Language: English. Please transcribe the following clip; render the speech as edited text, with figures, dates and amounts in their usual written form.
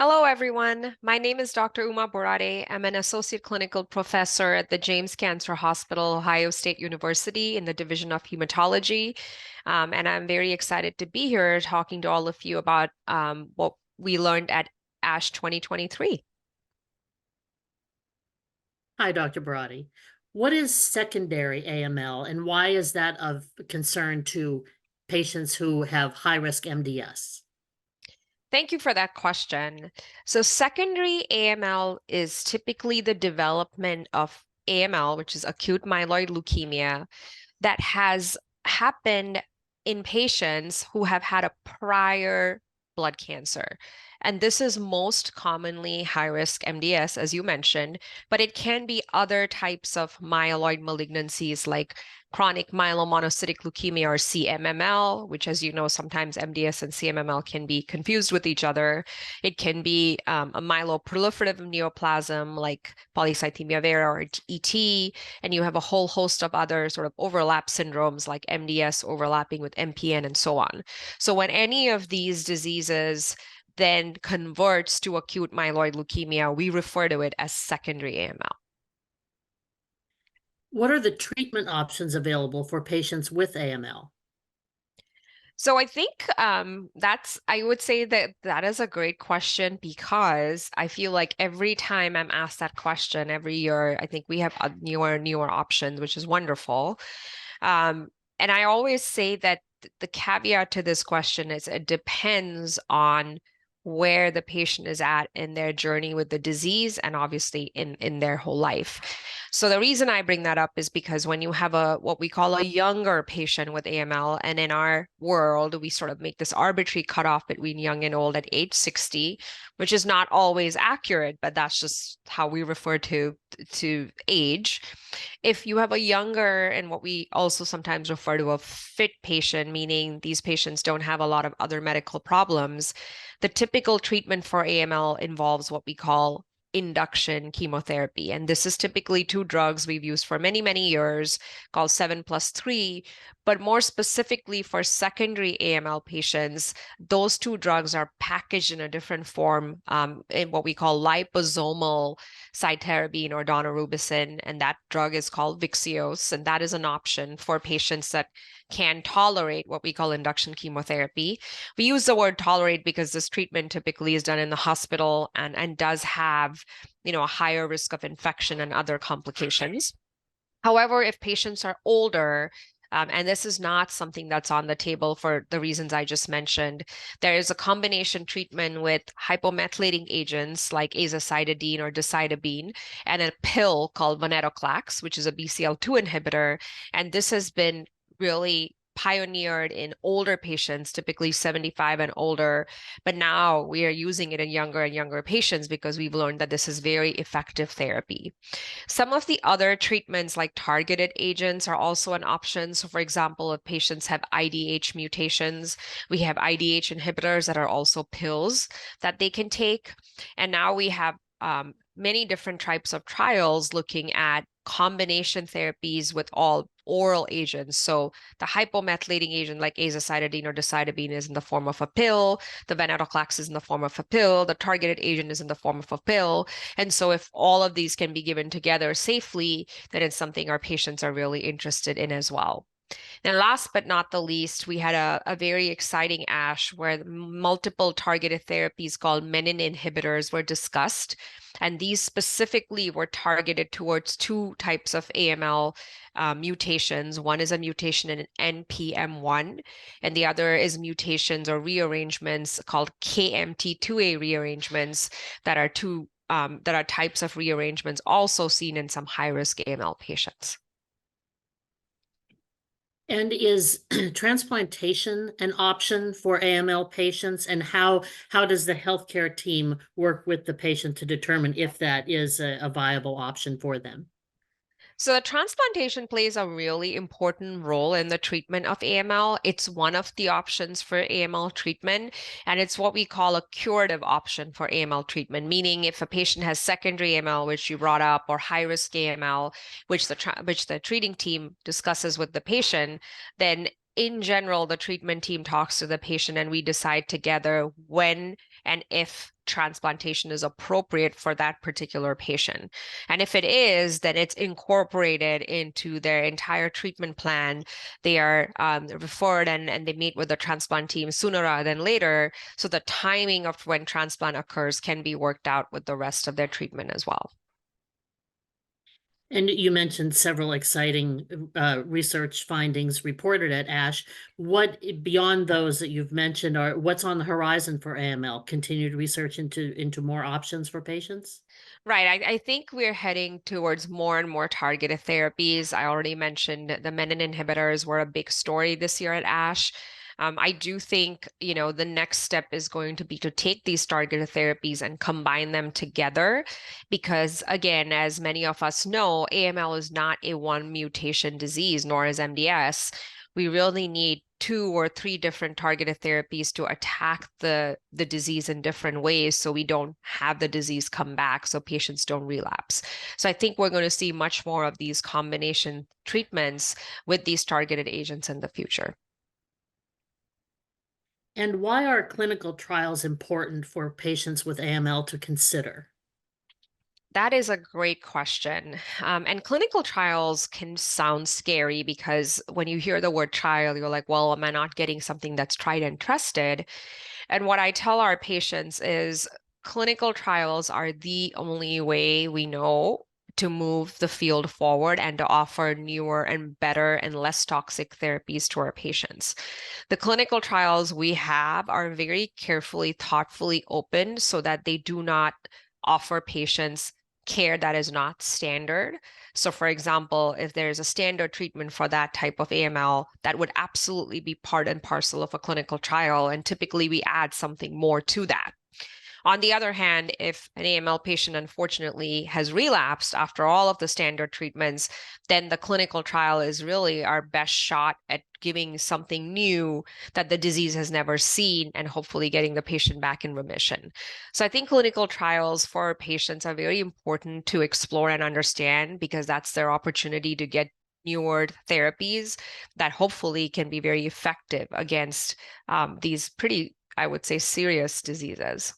Hello, everyone. My name is Dr. Uma Borate. I'm an associate clinical professor at the James Cancer Hospital, Ohio State University in the Division of Hematology. And I'm very excited to be here talking to all of you about what we learned at ASH 2023. Hi, Dr. Borati. What is secondary AML and why is that of concern to patients who have high-risk MDS? Thank you for that question. So, secondary AML is typically the development of AML, which is acute myeloid leukemia, that has happened in patients who have had a prior blood cancer. And this is most commonly high risk MDS, as you mentioned, but it can be other types of myeloid malignancies like chronic myelomonocytic leukemia or CMML, which, as you know, sometimes MDS and CMML can be confused with each other. It can be a myeloproliferative neoplasm like polycythemia vera or ET, and you have a whole host of other sort of overlap syndromes like MDS overlapping with MPN and so on. So when any of these diseases then converts to acute myeloid leukemia, we refer to it as secondary AML. What are the treatment options available for patients with AML? So I think I would say that that is a great question because I feel like every time I'm asked that question every year, I think we have newer options, which is wonderful. Um, and I always say that the caveat to this question is it depends on where the patient is at in their journey with the disease and obviously in their whole life. So the reason I bring that up is because when you have a what we call a younger patient with AML, and in our world, we sort of make this arbitrary cutoff between young and old at age 60, which is not always accurate, but that's just how we refer to age. If you have a younger and what we also sometimes refer to a fit patient, meaning these patients don't have a lot of other medical problems, the typical treatment for AML involves what we call induction chemotherapy. And this is typically two drugs we've used for many, many years called 7+3. But more specifically for secondary AML patients, those two drugs are packaged in a different form in what we call liposomal cytarabine or daunorubicin. And that drug is called Vyxeos. And that is an option for patients that can tolerate what we call induction chemotherapy. We use the word tolerate because this treatment typically is done in the hospital and does have, a higher risk of infection and other complications. However, if patients are older, and this is not something that's on the table for the reasons I just mentioned, there is a combination treatment with hypomethylating agents like azacitidine or decitabine and a pill called venetoclax, which is a BCL2 inhibitor. And this has been really pioneered in older patients, typically 75 and older, but now we are using it in younger and younger patients because we've learned that this is very effective therapy. Some of the other treatments, like targeted agents, are also an option. So, for example, if patients have IDH mutations, we have IDH inhibitors that are also pills that they can take. And now we have many different types of trials looking at combination therapies with all oral agents. So the hypomethylating agent like azacitidine or decitabine is in the form of a pill. The venetoclax is in the form of a pill. The targeted agent is in the form of a pill. And so if all of these can be given together safely, then it's something our patients are really interested in as well. And last but not the least, we had a very exciting ASH where multiple targeted therapies called menin inhibitors were discussed. And these specifically were targeted towards two types of AML mutations. One is a mutation in NPM1, and the other is mutations or rearrangements called KMT2A rearrangements that are types of rearrangements also seen in some high-risk AML patients. And is transplantation an option for AML patients? And how does the healthcare team work with the patient to determine if that is a viable option for them? So the transplantation plays a really important role in the treatment of AML. It's one of the options for AML treatment, and it's what we call a curative option for AML treatment, meaning if a patient has secondary AML, which you brought up, or high-risk AML, which the treating team discusses with the patient, then in general, the treatment team talks to the patient and we decide together when and if transplantation is appropriate for that particular patient. And if it is, then it's incorporated into their entire treatment plan. They are referred and they meet with the transplant team sooner rather than later. So the timing of when transplant occurs can be worked out with the rest of their treatment as well. And you mentioned several exciting research findings reported at ASH. What beyond those that you've mentioned are what's on the horizon for AML? Continued research into more options for patients? Right. I think we're heading towards more and more targeted therapies. I already mentioned the menin inhibitors were a big story this year at ASH. I do think, the next step is going to be to take these targeted therapies and combine them together because, again, as many of us know, AML is not a one mutation disease, nor is MDS. We really need 2 or 3 different targeted therapies to attack the disease in different ways so we don't have the disease come back, so patients don't relapse. So I think we're going to see much more of these combination treatments with these targeted agents in the future. And why are clinical trials important for patients with AML to consider? That is a great question. And clinical trials can sound scary because when you hear the word trial, you're like, well, am I not getting something that's tried and trusted? And what I tell our patients is clinical trials are the only way we know to move the field forward and to offer newer and better and less toxic therapies to our patients. The clinical trials we have are very carefully, thoughtfully opened so that they do not offer patients care that is not standard. So, for example, if there's a standard treatment for that type of AML, that would absolutely be part and parcel of a clinical trial. And typically, we add something more to that. On the other hand, if an AML patient unfortunately has relapsed after all of the standard treatments, then the clinical trial is really our best shot at giving something new that the disease has never seen and hopefully getting the patient back in remission. So I think clinical trials for patients are very important to explore and understand because that's their opportunity to get newer therapies that hopefully can be very effective against these pretty, I would say, serious diseases.